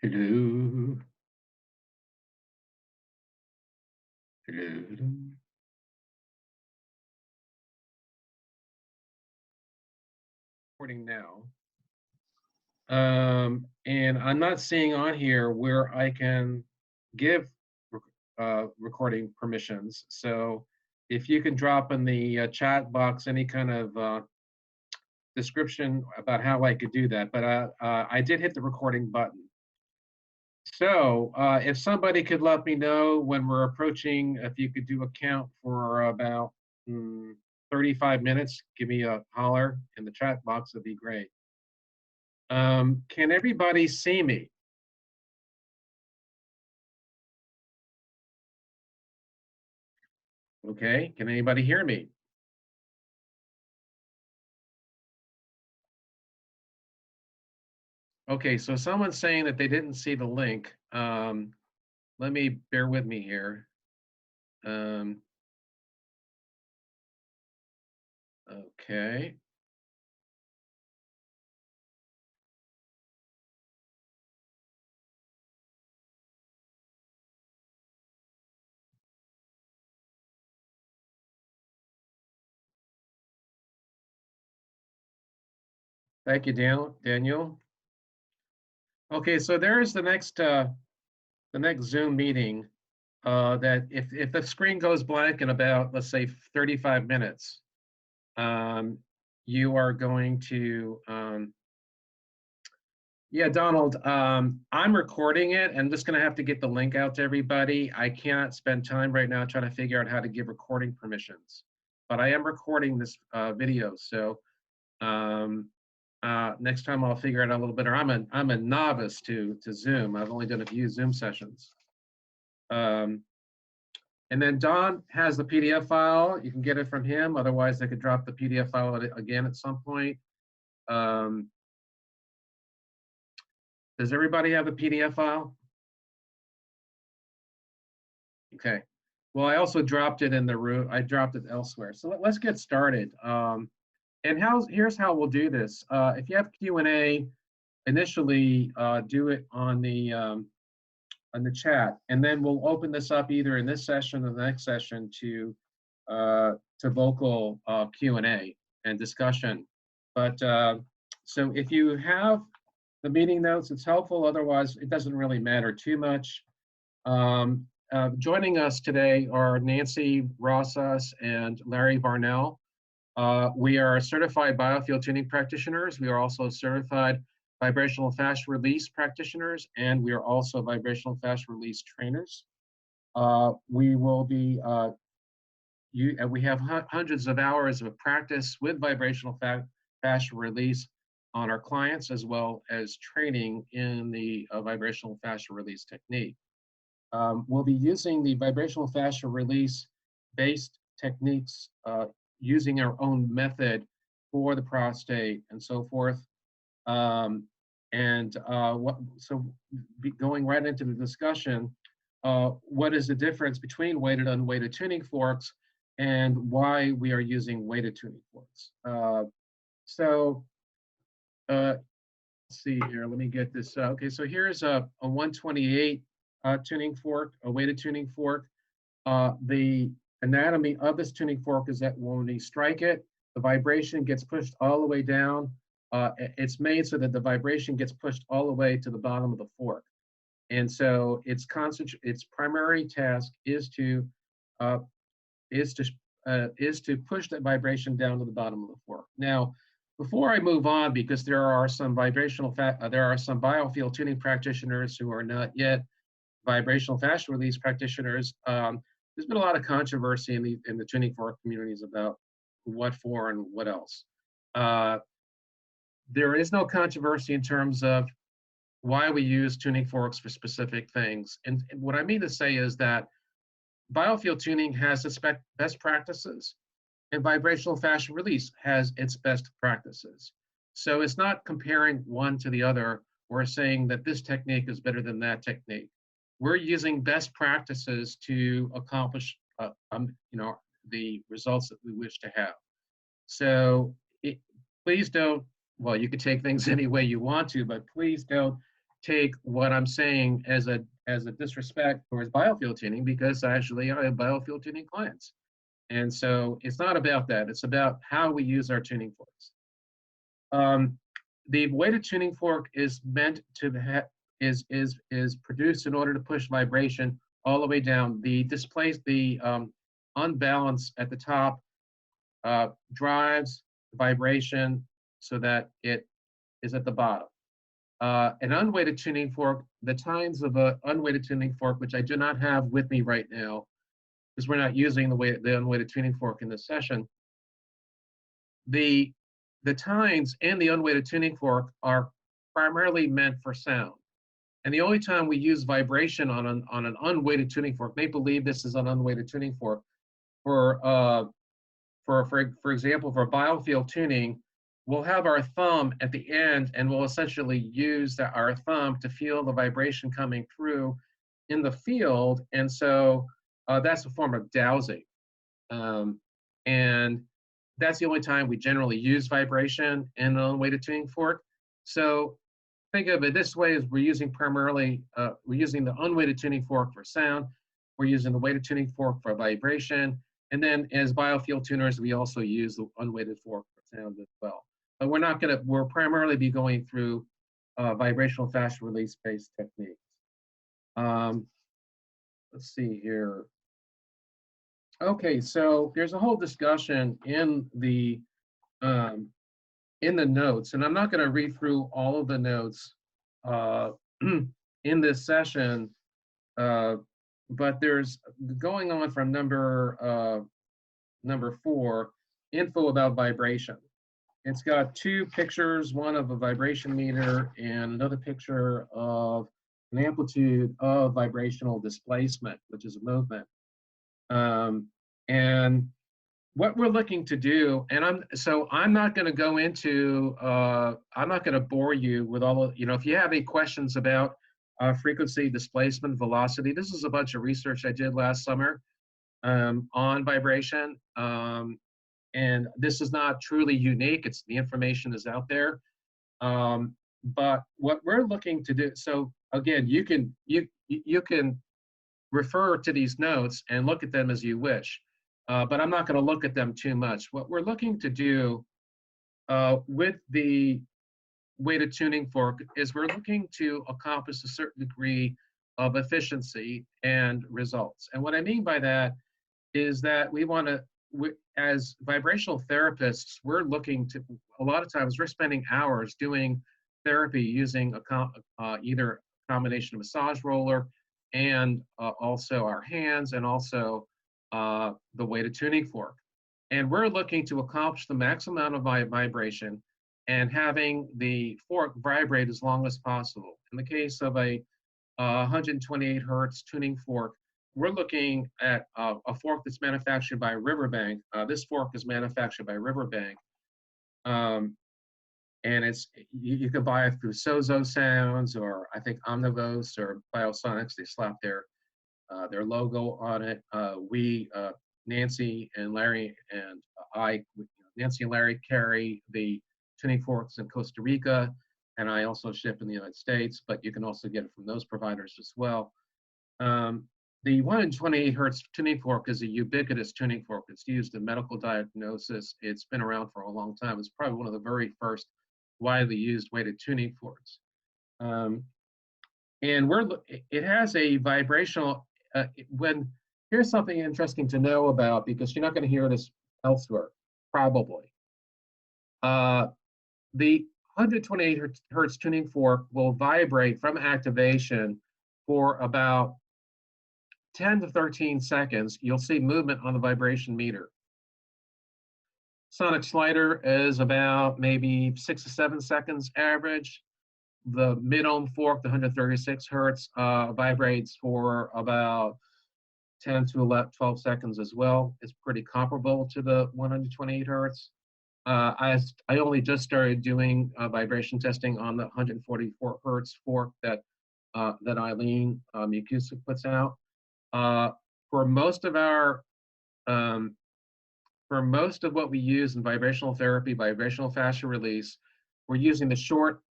Hello. Hello. Recording now. And I'm not seeing on here where I can give recording permissions. So if you can drop in the chat box any kind of description about how I could do that. But I did hit the recording button. So if somebody could let me know when we're approaching, if you could do a count for about 35 minutes, give me a holler in the chat box, it'd be great. Can everybody see me? Okay, can anybody hear me? Okay, so someone's saying that they didn't see the link. Let me, bear with me here. Okay. Thank you, Daniel. Okay, so there's the next Zoom meeting. That if the screen goes blank in about, let's say, 35 minutes, you are going to, yeah, Donald, I'm recording it and I'm just going to have to get the link out to everybody. I can't spend time right now trying to figure out how to give recording permissions, but I am recording this video. So next time I'll figure it out a little better. I'm a novice to Zoom. I've only done a few Zoom sessions. And then Don has the PDF file. You can get it from him. Otherwise, I could drop the PDF file again at some point. Does everybody have a PDF file? Okay. Well, I also dropped it in the room. I dropped it elsewhere. So let's get started. And here's how we'll do this. If you have Q&A, initially do it on the chat, and then we'll open this up either in this session or the next session to vocal Q&A and discussion. But so if you have the meeting notes, it's helpful. Otherwise, it doesn't really matter too much. Joining us today are Nancy Rosas and Larry Varnell. We are certified biofield tuning practitioners. We are also certified vibrational fascia release practitioners, and we are also vibrational fascia release trainers. We will be, we have hundreds of hours of practice with vibrational fascia release on our clients, as well as training in the vibrational fascia release technique. We'll be using the vibrational fascia release based techniques using our own method for the prostate and so forth. So going right into the discussion, what is the difference between weighted and unweighted tuning forks and why we are using weighted tuning forks? Let's see here, let me get this. Okay, so here's a 128 tuning fork, a weighted tuning fork. The anatomy of this tuning fork is that when we strike it, the vibration gets pushed all the way down. It's made so that the vibration gets pushed all the way to the bottom of the fork. And so its primary task is to push that vibration down to the bottom of the fork. Now, before I move on, because there are some biofield tuning practitioners who are not yet vibrational fascia release practitioners, there's been a lot of controversy in the tuning fork communities about what for and what else. There is no controversy in terms of why we use tuning forks for specific things. And what I mean to say is that biofield tuning has its best practices, and vibrational fascia release has its best practices. So it's not comparing one to the other or saying that this technique is better than that technique. We're using best practices to accomplish the results that we wish to have. So please don't, well, you can take things any way you want to, but please don't take what I'm saying as a disrespect towards biofield tuning, because actually I have biofield tuning clients. And so it's not about that. It's about how we use our tuning forks. The weighted tuning fork is meant to is produced in order to push vibration all the way down. The unbalance at the top drives vibration so that it is at the bottom. An unweighted tuning fork, the tines of an unweighted tuning fork, which I do not have with me right now, because we're not using the unweighted tuning fork in this session. The tines and the unweighted tuning fork are primarily meant for sound. And the only time we use vibration on an unweighted tuning fork, make believe this is an unweighted tuning fork, for example, for biofield tuning, we'll have our thumb at the end, and we'll essentially use our thumb to feel the vibration coming through in the field. And so that's a form of dowsing. And that's the only time we generally use vibration in an unweighted tuning fork. So think of it this way: is we're using the unweighted tuning fork for sound, we're using the weighted tuning fork for vibration, and then as biofield tuners, we also use the unweighted fork for sound as well. But we'll primarily be going through vibrational fascia release based techniques. Let's see here. Okay, so there's a whole discussion in the notes, and I'm not going to read through all of the notes in this session, but there's going on from number 4, info about vibration. It's got 2 pictures, one of a vibration meter and another picture of an amplitude of vibrational displacement, which is a movement. And what we're looking to do, and I'm not going to go into, I'm not going to bore you with all of, if you have any questions about frequency, displacement, velocity, this is a bunch of research I did last summer on vibration. And this is not truly unique. The information is out there. But what we're looking to do, so again, you can refer to these notes and look at them as you wish. But I'm not going to look at them too much. What we're looking to do with the weighted tuning fork is we're looking to accomplish a certain degree of efficiency and results. And what I mean by that is that as vibrational therapists, we're looking to, a lot of times we're spending hours doing therapy using either a combination of massage roller and also our hands, and also the weighted tuning fork. And we're looking to accomplish the maximum amount of vibration and having the fork vibrate as long as possible. In the case of a 128 hertz tuning fork, we're looking at a fork that's manufactured by Riverbank. This fork is manufactured by Riverbank. And you can buy it through Sozo Sounds, or I think Omnivos or Biosonics. They slap their logo on it. Nancy and Larry and Nancy and Larry carry the tuning forks in Costa Rica, and I also ship in the United States, but you can also get it from those providers as well. The 128 hertz tuning fork is a ubiquitous tuning fork. It's used in medical diagnosis. It's been around for a long time. It's probably one of the very first widely used weighted tuning forks. And it has a vibrational, here's something interesting to know about, because you're not going to hear this elsewhere, probably. The 128 hertz tuning fork will vibrate from activation for about 10 to 13 seconds. You'll see movement on the vibration meter. Sonic slider is about maybe 6 to 7 seconds average. The mid-ohm fork, the 136 hertz, vibrates for about 10 to 12 seconds as well. It's pretty comparable to the 128 hertz. I only just started doing vibration testing on the 144 hertz fork that Eileen Mukusa puts out. For most of what we use in vibrational therapy, vibrational fascia release, we're using the short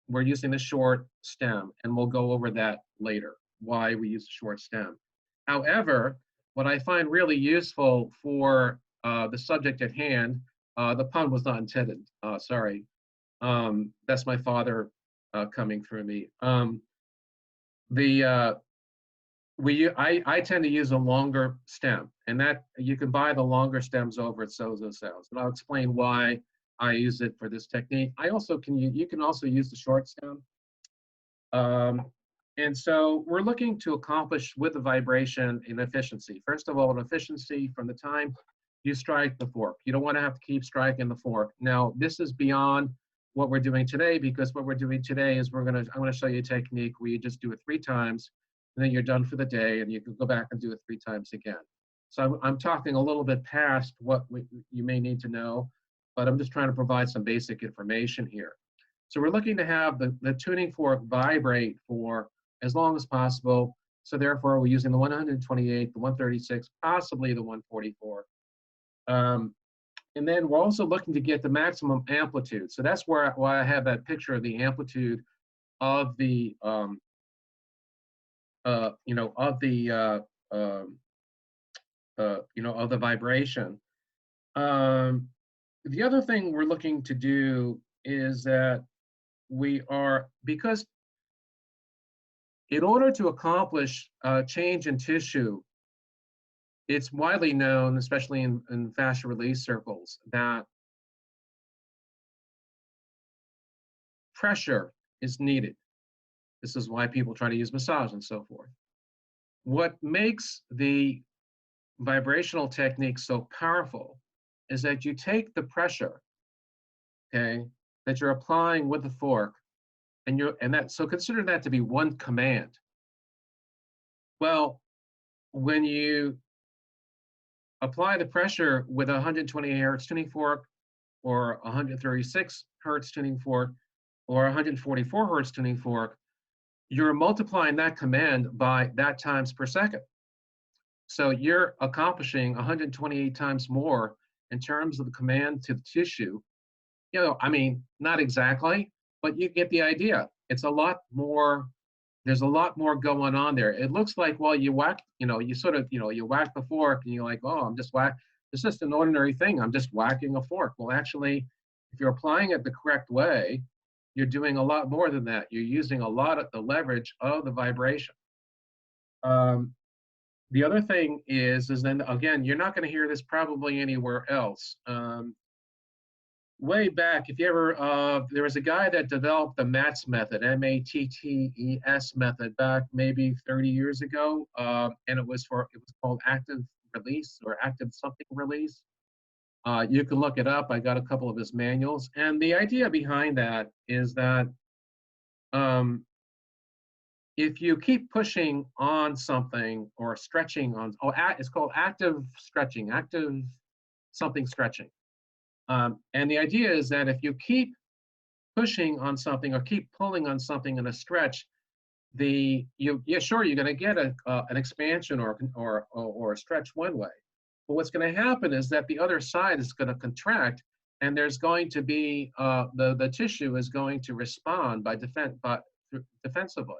we're using the short stem, and we'll go over that later, why we use the short stem. However, what I find really useful for the subject at hand, the pun was not intended, sorry. That's my father coming through me. I tend to use a longer stem, and that you can buy the longer stems over at Sozo Sales, and I'll explain why I use it for this technique. I also you can also use the short stem. And so we're looking to accomplish with the vibration an efficiency. First of all, an efficiency from the time you strike the fork. You don't want to have to keep striking the fork. Now, this is beyond what we're doing today, because what we're doing today is I'm going to show you a technique where you just do it 3 times, and then you're done for the day, and you can go back and do it 3 times again. So I'm talking a little bit past what you may need to know, but I'm just trying to provide some basic information here. So we're looking to have the tuning fork vibrate for as long as possible. So therefore, we're using the 128, the 136, possibly the 144. And then we're also looking to get the maximum amplitude. So that's why I have that picture of the amplitude of the, of the vibration. The other thing we're looking to do is that because in order to accomplish change in tissue, it's widely known, especially in fascia release circles, that pressure is needed. This is why people try to use massage and so forth. What makes the vibrational technique so powerful is that you take the pressure, okay, that you're applying with the fork, so consider that to be one command. Well, when you apply the pressure with a 128 hertz tuning fork, or 136 hertz tuning fork, or 144 hertz tuning fork, you're multiplying that command by that times per second. So you're accomplishing 128 times more in terms of the command to the tissue. I mean, not exactly, but you get the idea. It's a lot more, there's a lot more going on there. It looks like, well, you whack, you whack the fork and you're like, oh, I'm just it's just an ordinary thing. I'm just whacking a fork. Well, actually, if you're applying it the correct way, you're doing a lot more than that. You're using a lot of the leverage of the vibration. The other thing is then, again, you're not going to hear this probably anywhere else. Way back, if you ever, there was a guy that developed the MATS method, M-A-T-T-E-S method, back maybe 30 years ago, and it was called active release or active something release. You can look it up. I got a couple of his manuals, and the idea behind that is that if you keep pushing on something or stretching on, it's called active stretching, active something stretching. And the idea is that if you keep pushing on something or keep pulling on something in a stretch, sure, you're going to get an expansion or a stretch one way. But what's going to happen is that the other side is going to contract, and there's going to be the tissue is going to respond defensively.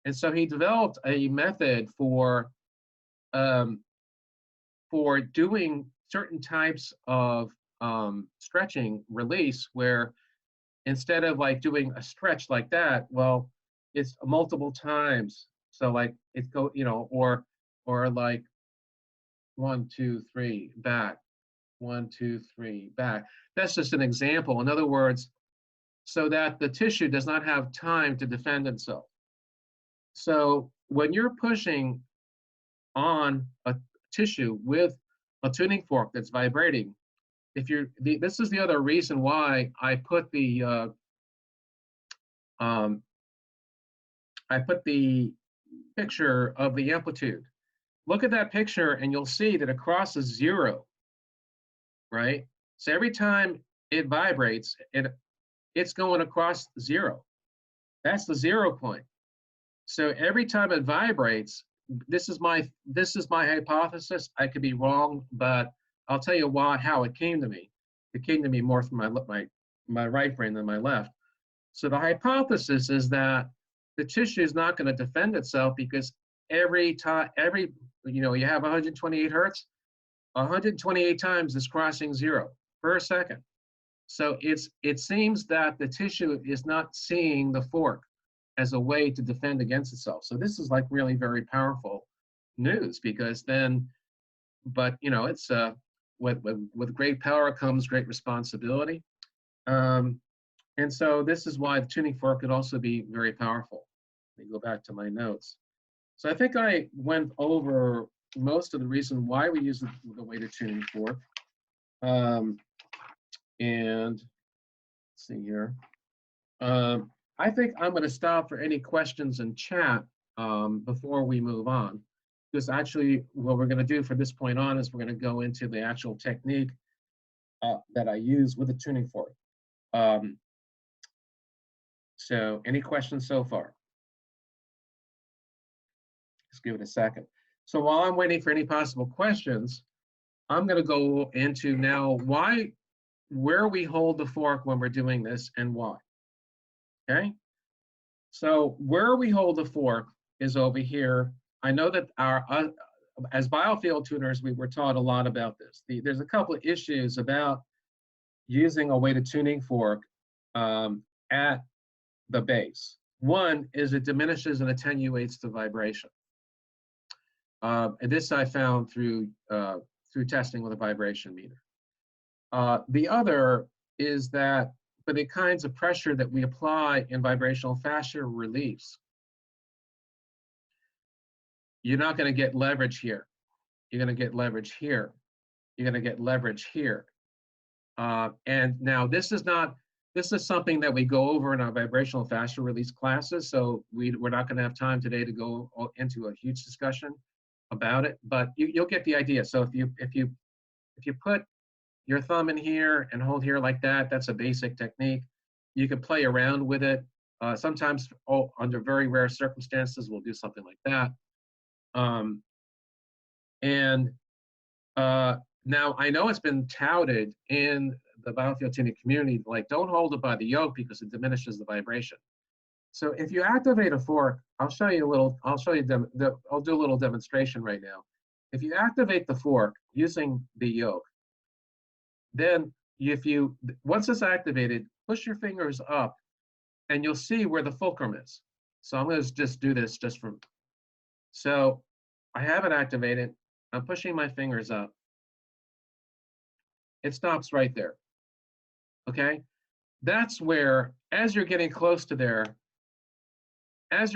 And so he developed a method for doing certain types of stretching release, where instead of like doing a stretch like that, well, it's multiple times. So like or like 1, 2, 3 back, 1, 2, 3 back. That's just an example. In other words, so that the tissue does not have time to defend itself. So when you're pushing on a tissue with a tuning fork that's vibrating, this is the other reason why I put the picture of the amplitude. Look at that picture and you'll see that it crosses 0, right? So every time it vibrates, it's going across 0. That's the 0 point. So every time it vibrates, this is my hypothesis. I could be wrong, but I'll tell you how it came to me. It came to me more from my right brain than my left. So the hypothesis is that the tissue is not going to defend itself because every time, you have 128 hertz, 128 times is crossing 0 per second. So it seems that the tissue is not seeing the fork as a way to defend against itself. So this is like really very powerful news, because then, but it's with great power comes great responsibility. And so this is why the tuning fork could also be very powerful. Let me go back to my notes. So I think I went over most of the reason why we use the weighted tuning fork. And let's see here. I think I'm going to stop for any questions in chat before we move on. Because actually, what we're going to do from this point on is we're going to go into the actual technique that I use with the tuning fork. So any questions so far? Just give it a second. So while I'm waiting for any possible questions, I'm going to go into now where we hold the fork when we're doing this and why. Okay? So where we hold the fork is over here. I know that as Biofield tuners, we were taught a lot about this. There's a couple of issues about using a weighted tuning fork at the base. One is it diminishes and attenuates the vibration. And this I found through testing with a vibration meter. The other is that for the kinds of pressure that we apply in vibrational fascia reliefs, you're not going to get leverage here. You're going to get leverage here. You're going to get leverage here. And now this is something that we go over in our vibrational fascia release classes. So we're not going to have time today to go into a huge discussion about it, but you'll get the idea. So if you put your thumb in here and hold here like that, that's a basic technique. You can play around with it. Sometimes under very rare circumstances, we'll do something like that. Now I know it's been touted in the Biofield tuning community, like don't hold it by the yoke because it diminishes the vibration. So if you activate a fork, I'll do a little demonstration right now. If you activate the fork using the yoke, then once it's activated, push your fingers up and you'll see where the fulcrum is. So I'm going to just do this so I have it activated. I'm pushing my fingers up. It stops right there. Okay? That's where, as you're getting close to there, that's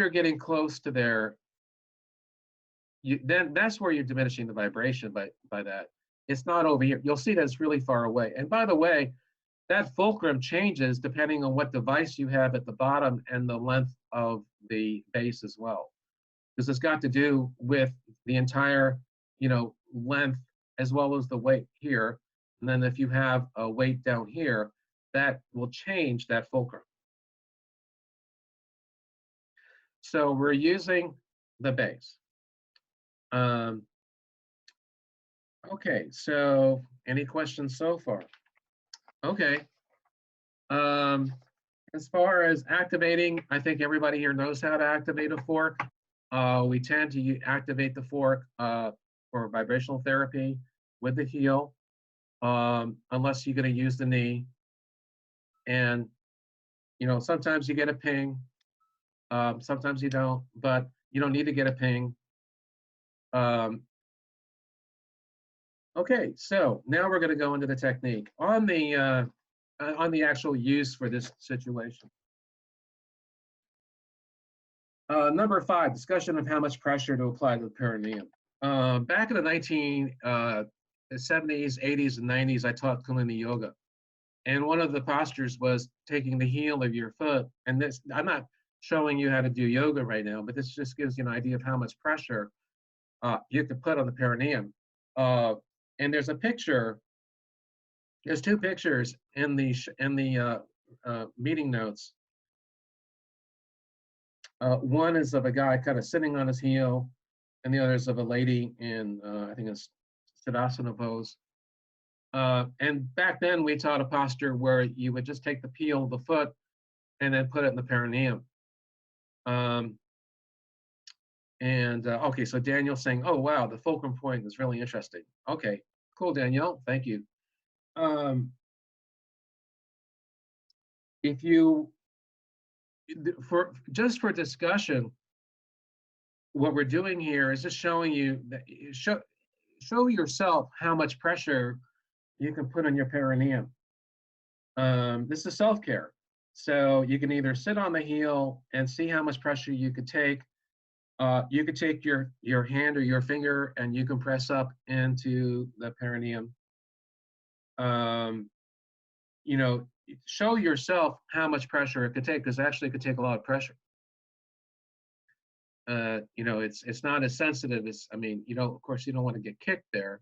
where you're diminishing the vibration by that. It's not over here. You'll see that it's really far away. And by the way, that fulcrum changes depending on what device you have at the bottom and the length of the base as well. Because it's got to do with the entire, length as well as the weight here. And then if you have a weight down here, that will change that fulcrum. So we're using the base. Okay, so any questions so far? Okay. As far as activating, I think everybody here knows how to activate a fork. We tend to activate the fork for vibrational therapy with the heel, unless you're going to use the knee. And, sometimes you get a ping, sometimes you don't, but you don't need to get a ping. Okay, so now we're going to go into the technique on the actual use for this situation. Number 5, discussion of how much pressure to apply to the perineum. Back in the 1970s, 80s, and 90s, I taught Kundalini yoga. And one of the postures was taking the heel of your foot. And this, I'm not showing you how to do yoga right now, but this just gives you an idea of how much pressure you could put on the perineum. And there's a picture. There's 2 pictures in the meeting notes. One is of a guy kind of sitting on his heel, and the other is of a lady in, I think it's Siddhasana pose. And back then we taught a posture where you would just take the heel of the foot and then put it in the perineum. Okay, so Daniel's saying, oh, wow, the fulcrum point is really interesting. Okay, cool, Danielle, thank you. If you, just for discussion, what we're doing here is just showing you, that show yourself how much pressure you can put on your perineum. This is self-care. So you can either sit on the heel and see how much pressure you could take. You could take your hand or your finger and you can press up into the perineum. You know, show yourself how much pressure it could take, because actually it could take a lot of pressure. You know, it's not as sensitive as, I mean, you know, of course you don't want to get kicked there,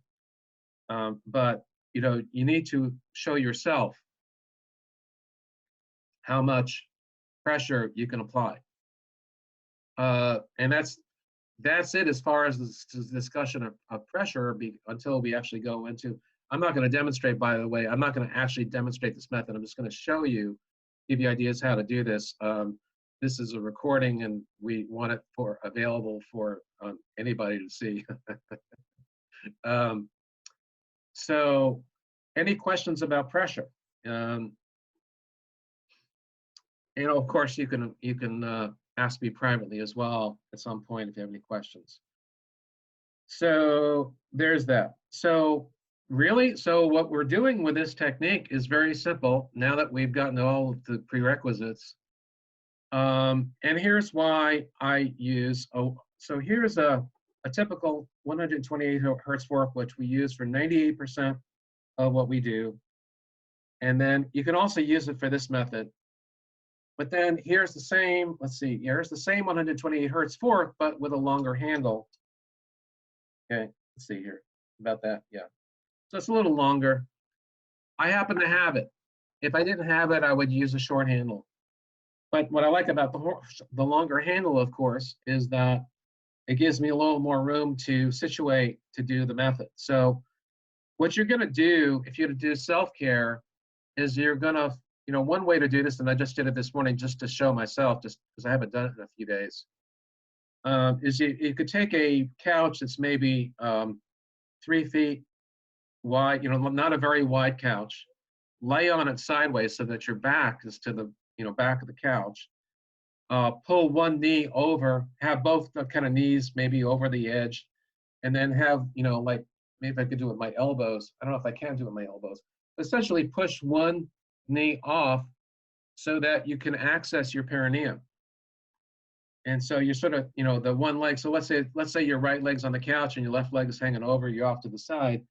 but you know, you need to show yourself how much pressure you can apply. And that's it as far as this discussion of pressure until we actually go into, I'm not going to demonstrate, by the way, I'm not going to actually demonstrate this method. I'm just going to show you, give you ideas how to do this. This is a recording and we want it available for anybody to see. So any questions about pressure? You know, of course, you can ask me privately as well at some point if you have any questions. So there's that. So really, so what we're doing with this technique is very simple now that we've gotten all of the prerequisites. And here's why I use, so here's a typical 128 hertz fork, which we use for 98% of what we do. And then you can also use it for this method. But then here's the same, let's see, here's the same 128 hertz fork, but with a longer handle. Okay, let's see here about that. Yeah, so it's a little longer. I happen to have it. If I didn't have it, I would use a short handle. But what I like about the longer handle, of course, is that it gives me a little more room to situate to do the method. So what you're going to do if you do self-care is you're going to, you know, one way to do this, and I just did it this morning just to show myself, just because I haven't done it in a few days, is you could take a couch that's maybe 3 feet wide, you know, not a very wide couch, lay on it sideways so that your back is to the, you know, back of the couch. Pull one knee over, have both the kind of knees maybe over the edge, and then have, you know, like maybe I could do it with my elbows. I don't know if I can do it with my elbows. But essentially push one knee off so that you can access your perineum. And so you're sort of, you know, the one leg. So let's say your right leg's on the couch and your left leg is hanging over, you're off to the side.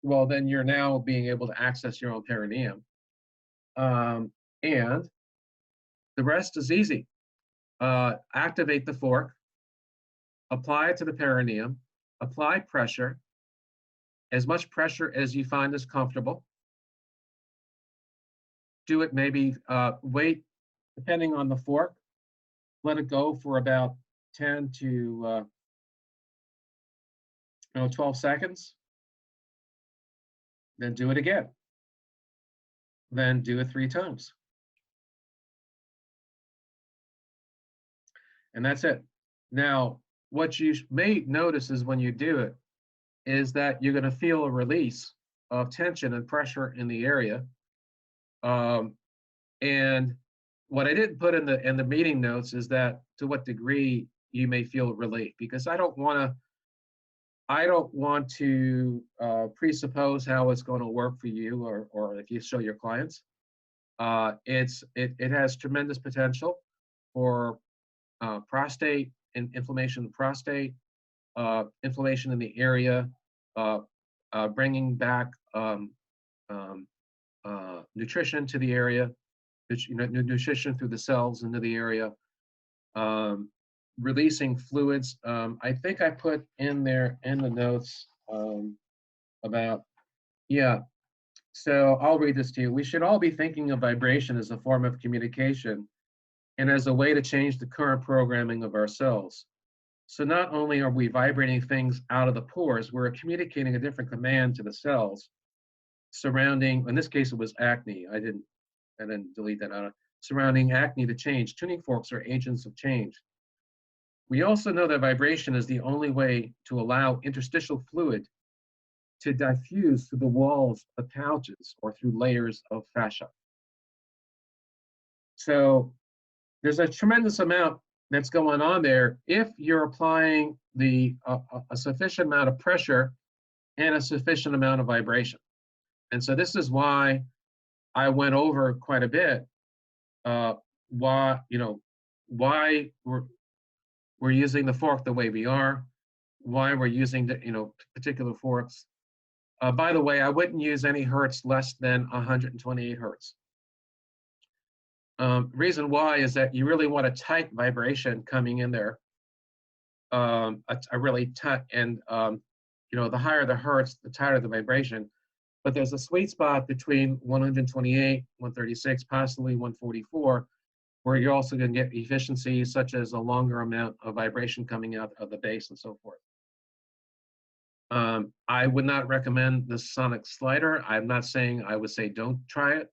Well, then you're now being able to access your own perineum. And the rest is easy. Activate the fork, apply it to the perineum, apply pressure, as much pressure as you find is comfortable. Do it maybe, wait, depending on the fork, let it go for about 10 to 12 seconds. Then do it again. Then do it 3 times. And that's it. Now, what you may notice is when you do it, is that you're going to feel a release of tension and pressure in the area. And what I didn't put in the meeting notes is that to what degree you may feel relief, because I don't want to presuppose how it's going to work for you or if you show your clients. It has tremendous potential for prostate and inflammation of the prostate, inflammation in the area, bringing back nutrition to the area, nutrition through the cells into the area, releasing fluids. I think I put in there in the notes about, yeah. So I'll read this to you. We should all be thinking of vibration as a form of communication and as a way to change the current programming of our cells. So not only are we vibrating things out of the pores, we're communicating a different command to the cells surrounding, in this case it was acne. I didn't delete that out. surrounding acne to change. Tuning forks are agents of change. We also know that vibration is the only way to allow interstitial fluid to diffuse through the walls of pouches or through layers of fascia. So there's a tremendous amount that's going on there if you're applying a sufficient amount of pressure and a sufficient amount of vibration. And so this is why I went over quite a bit why we're using the fork the way we are, why we're using the particular forks. By the way, I wouldn't use any hertz less than 128 hertz. Reason why is that you really want a tight vibration coming in there, a really tight, and the higher the hertz, the tighter the vibration. But there's a sweet spot between 128, 136, possibly 144, where you're also going to get efficiencies such as a longer amount of vibration coming out of the base and so forth. I would not recommend the sonic slider. I'm not saying I would say don't try it.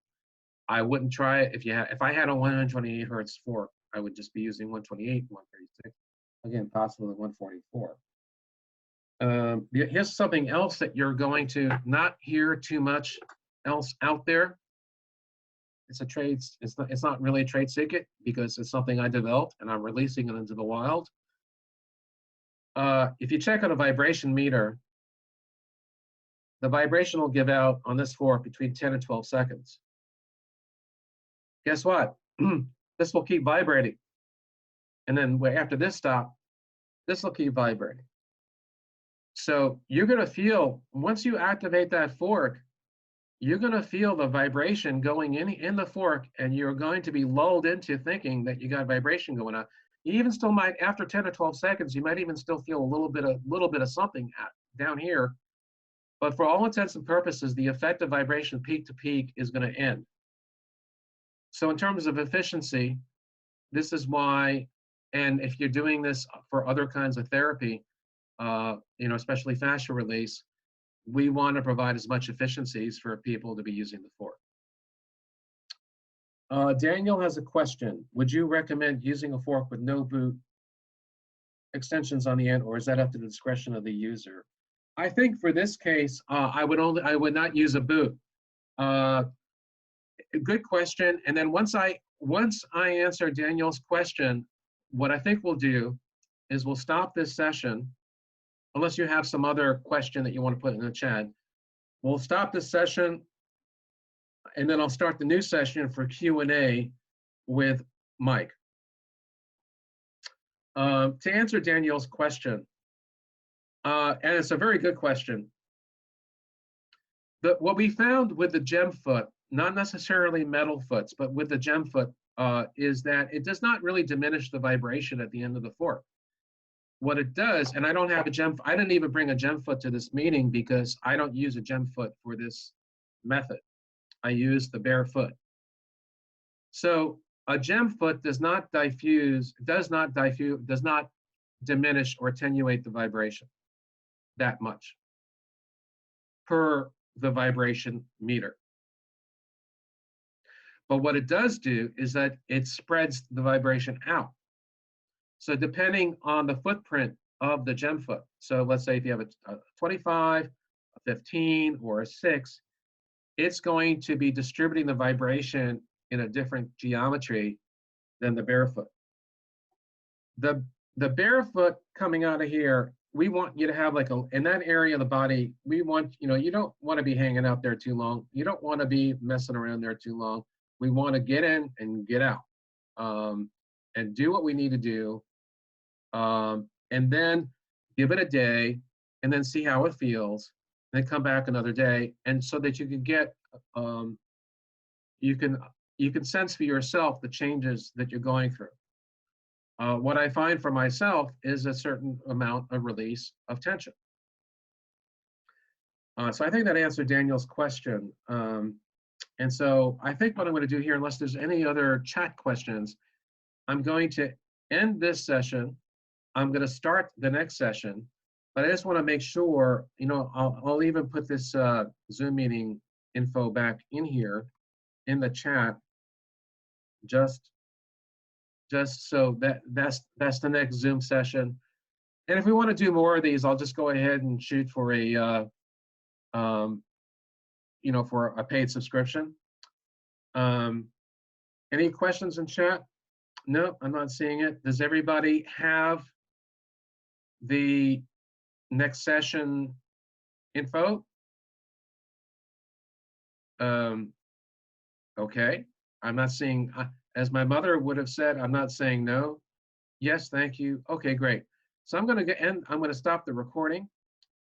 I wouldn't try it if I had a 128 hertz fork, I would just be using 128, 136, again, possibly 144. Here's something else that you're going to not hear too much else out there. It's a trade. It's not really a trade secret because it's something I developed and I'm releasing it into the wild. If you check on a vibration meter, the vibration will give out on this fork between 10 and 12 seconds. Guess what? This will keep vibrating. And then after this stop, this will keep vibrating. So you're going to feel, once you activate that fork, you're going to feel the vibration going in the fork, and you're going to be lulled into thinking that you got vibration going on. You even still might, after 10 or 12 seconds, you might even still feel a little bit of something down here. But for all intents and purposes, the effect of vibration peak to peak is going to end. So in terms of efficiency, this is why, and if you're doing this for other kinds of therapy, especially fascia release, we want to provide as much efficiencies for people to be using the fork. Daniel has a question. Would you recommend using a fork with no boot extensions on the end, or is that up to the discretion of the user? I think for this case, I would not use a boot. Good question. And then once I answer Daniel's question, what I think we'll do is we'll stop this session, unless you have some other question that you want to put in the chat. We'll stop this session, and then I'll start the new session for Q&A with Mike. To answer Daniel's question, and it's a very good question. What we found with the gem foot, not necessarily metal foots, but with the gem foot, is that it does not really diminish the vibration at the end of the fork. What it does, and I don't have a gem, I didn't even bring a gem foot to this meeting because I don't use a gem foot for this method. I use the bare foot. So a gem foot does not diminish or attenuate the vibration that much per the vibration meter. But what it does do is that it spreads the vibration out. So depending on the footprint of the gem foot, so let's say if you have a 25, a 15, or a 6, it's going to be distributing the vibration in a different geometry than the barefoot. The barefoot coming out of here, we want you to have in that area of the body, we want, you don't want to be hanging out there too long. You don't want to be messing around there too long. We want to get in and get out, and do what we need to do, and then give it a day, and then see how it feels, and then come back another day, and so that you can get, you can sense for yourself the changes that you're going through. What I find for myself is a certain amount of release of tension. So I think that answered Daniel's question. And so I think what I'm going to do here, unless there's any other chat questions, I'm going to end this session. I'm going to start the next session, but I just want to make sure, I'll even put this Zoom meeting info back in here in the chat, just so that's the next Zoom session. And if we want to do more of these, I'll just go ahead and shoot for a for a paid subscription. Any questions in chat? No, I'm not seeing it. Does everybody have the next session info? Okay, I'm not seeing, as my mother would have said, I'm not saying no. Yes, thank you. Okay, great. So I'm going to stop the recording.